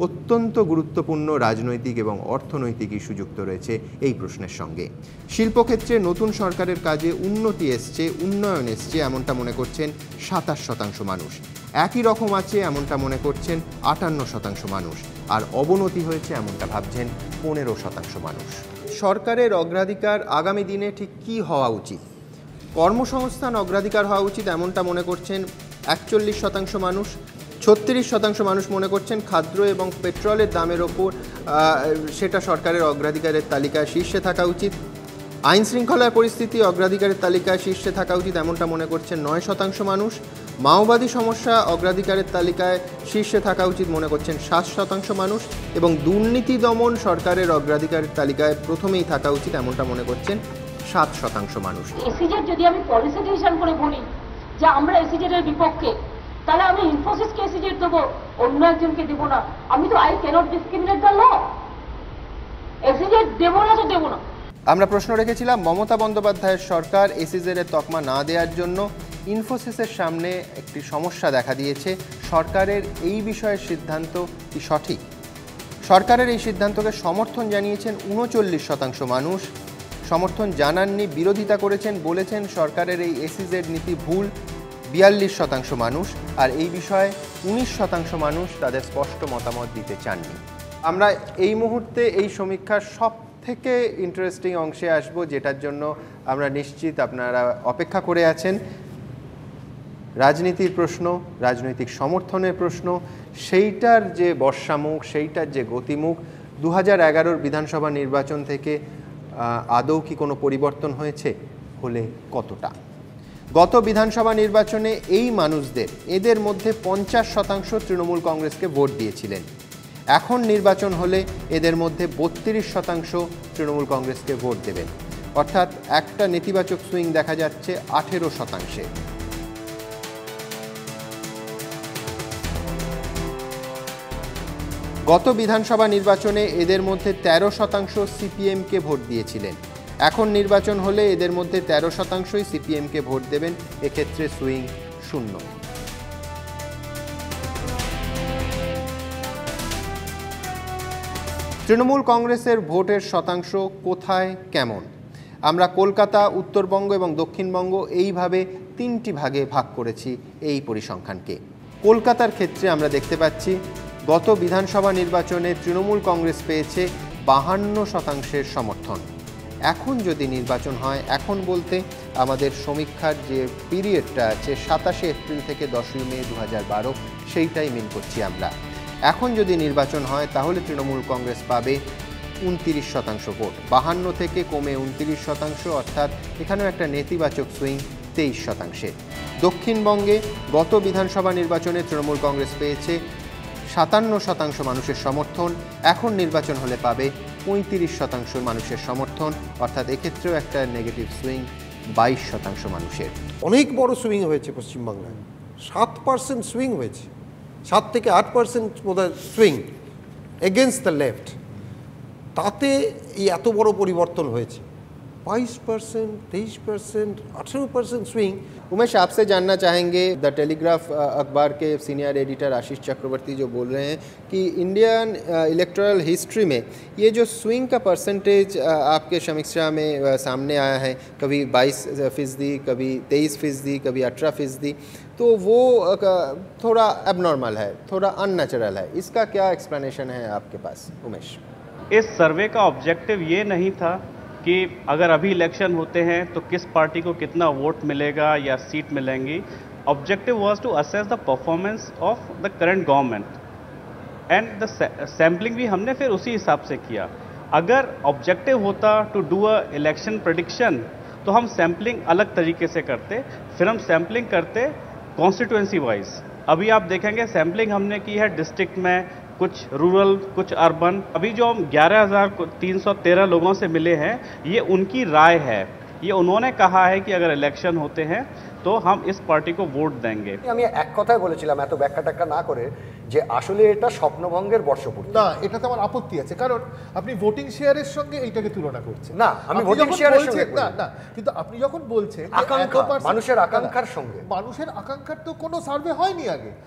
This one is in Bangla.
অত্যন্ত গুরুত্বপূর্ণ রাজনৈতিক এবং অর্থনৈতিক ইস্যু যুক্ত রয়েছে এই প্রশ্নের সঙ্গে। শিল্পক্ষেত্রে নতুন সরকারের কাজে উন্নতি এসছে, উন্নয়ন এসছে এমনটা মনে করছেন ২৭% মানুষ। একই রকম আছে এমনটা মনে করছেন ৫৮% মানুষ। আর অবনতি হয়েছে এমনটা ভাবছেন ১৫% মানুষ। সরকারের অগ্রাধিকার আগামী দিনে ঠিক কী হওয়া উচিত? কর্মসংস্থান অগ্রাধিকার হওয়া উচিত এমনটা মনে করছেন ৪১% মানুষ। ৩৬% মানুষ মনে করছেন খাদ্য এবং পেট্রোলের দামের ওপর সেটা সরকারের অগ্রাধিকারের তালিকায় শীর্ষে থাকা উচিত। আইন শৃঙ্খলার পরিস্থিতি অগ্রাধিকারের তালিকায় শীর্ষে থাকা উচিত এমনটা মনে করছেন ৯% মানুষ। মাওবাদী সমস্যা অগ্রাধিকারের তালিকায় শীর্ষে থাকা উচিত মনে করছেন ৭% মানুষ। এবং দুর্নীতি দমন সরকারের অগ্রাধিকারের তালিকায় প্রথমেই থাকা উচিত এমনটা মনে করছেন ৭% মানুষ। এসিজেড যদি আমি পলিসি ডিসিশন করে বলি যে আমরা এসিজেডের বিপক্ষে, তাহলে আমি ইনফোসিসকে এসিজেড দেবো, অন্য একজনকে দেবো না। আমি তো I cannot discriminate the law. এসিজেড দেবো না তো দেবো না। আমরা প্রশ্ন রেখেছিলাম মমতা বন্দ্যোপাধ্যায়ের সরকার এসিজেডের তকমা না দেওয়ার জন্য ইনফোসিসের সামনে একটি সমস্যা দেখা দিয়েছে। সরকারের এই বিষয়ের সিদ্ধান্ত কি সঠিক? সরকারের এই সিদ্ধান্তকে সমর্থন জানিয়েছেন ৩৯% মানুষ। সমর্থন জানাননি, বিরোধিতা করেছেন, বলেছেন সরকারের এই এসিজেড নীতি ভুল ৪২% মানুষ। আর এই বিষয়ে ১৯% মানুষ তাদের স্পষ্ট মতামত দিতে চাননি। আমরা এই মুহূর্তে এই সমীক্ষার সব থেকে ইন্টারেস্টিং অংশে আসব, যেটার জন্য আমরা নিশ্চিত আপনারা অপেক্ষা করে আছেন। রাজনীতির প্রশ্ন, রাজনৈতিক সমর্থনের প্রশ্ন, সেইটার যে বর্ষামুখ, সেইটার যে গতিমুখ, ২০১১ বিধানসভা নির্বাচন থেকে আদৌ কি কোনো পরিবর্তন হয়েছে? হলে কতটা? গত বিধানসভা নির্বাচনে এই মানুষদের, এদের মধ্যে ৫০% তৃণমূল কংগ্রেসকে ভোট দিয়েছিলেন। এখন নির্বাচন হলে এদের মধ্যে ৩২% তৃণমূল কংগ্রেসকে ভোট দেবেন। অর্থাৎ একটা নেতিবাচক সুইং দেখা যাচ্ছে ১৮%। গত বিধানসভা নির্বাচনে এদের মধ্যে ১৩% সিপিএমকে ভোট দিয়েছিলেন। এখন নির্বাচন হলে এদের মধ্যে ১৩%ই সিপিএমকে ভোট দেবেন। এক্ষেত্রে সুইং 0। তৃণমূল কংগ্রেসের ভোটের শতাংশ কোথায় কেমন? আমরা কলকাতা, উত্তরবঙ্গ এবং দক্ষিণবঙ্গ এইভাবে 3টি ভাগে ভাগ করেছি এই পরিসংখ্যানকে। কলকাতার ক্ষেত্রে আমরা দেখতে পাচ্ছি গত বিধানসভা নির্বাচনে তৃণমূল কংগ্রেস পেয়েছে 52% সমর্থন। এখন যদি নির্বাচন হয়, এখন বলতে আমাদের সমীক্ষার যে পিরিয়ডটা আছে 27 এপ্রিল থেকে 10ই মে 2012, সেইটাই মিন করছি আমরা। এখন যদি নির্বাচন হয় তাহলে তৃণমূল কংগ্রেস পাবে 29% ভোট, 52 থেকে কমে 29%, অর্থাৎ এখানেও একটা নেতিবাচক সুইং 23%। দক্ষিণবঙ্গে গত বিধানসভা নির্বাচনে তৃণমূল কংগ্রেস পেয়েছে 57% মানুষের সমর্থন। এখন নির্বাচন হলে পাবে 35% মানুষের সমর্থন, অর্থাৎ এক্ষেত্রেও একটা নেগেটিভ সুইং 22% মানুষের। অনেক বড় সুইং হয়েছে পশ্চিমবাংলায়, 7% সুইং হয়েছে, 7 থেকে 8% বোধহয় সুইং এগেনস্ট দ্য লেফট। তাতে এই এত বড় পরিবর্তন হয়েছে। 22%, 23%, 18% स्विंग। उमेश, आपसे जानना चाहेंगे, द टेलीग्राफ अखबार के सीनियर एडिटर आशीष चक्रवर्ती जो बोल रहे हैं कि इंडियन इलेक्टोरल हिस्ट्री में ये जो स्विंग का परसेंटेज आपके समीक्षा में सामने आया है, कभी 22%, कभी 23%, कभी 18%, तो वो थोड़ा एबनॉर्मल है, थोड़ा अननेचुरल है। इसका क्या एक्सप्लेनेशन है आपके पास उमेश? इस सर्वे का ऑब्जेक्टिव ये नहीं था कि अगर अभी इलेक्शन होते हैं तो किस पार्टी को कितना वोट मिलेगा या सीट मिलेंगी। Objective was to assess the performance of the current government and the sampling भी हमने फिर उसी हिसाब से किया। अगर ऑब्जेक्टिव होता to do a election prediction तो हम सैम्पलिंग अलग तरीके से करते, फिर हम सैम्पलिंग करते कॉन्स्टिट्यूएंसी वाइज। अभी आप देखेंगे सैम्पलिंग हमने की है डिस्ट्रिक्ट में, कुछ रूरल, कुछ अर्बन। अभी जो हम 11,313 लोगों से मिले हैं, ये उनकी राय है। ये उन्होंने कहा है कि अगर इलेक्शन होते हैं तो हम इस पार्टी को ভোট দেंगे। আমি এক কথাই বলেছিলাম, এত ব্যাখ্যা টাক্কা না করে, যে আসলে এটা স্বপ্নভঙ্গের বর্ষপূর্তি। না, এটাতে আমার আপত্তি আছে, কারণ আপনি ভোটিং শেয়ারের সঙ্গে এইটাকে তুলনা করছেন। না, আমি ভোটিং শেয়ারের সঙ্গে না না, কিন্তু আপনি যখন বলছেন আকাঙ্ক্ষা, মানুষের আকাঙ্ক্ষার সঙ্গে, মানুষের আকাঙ্ক্ষার তো কোনো সার্ভে হয়নি আগে।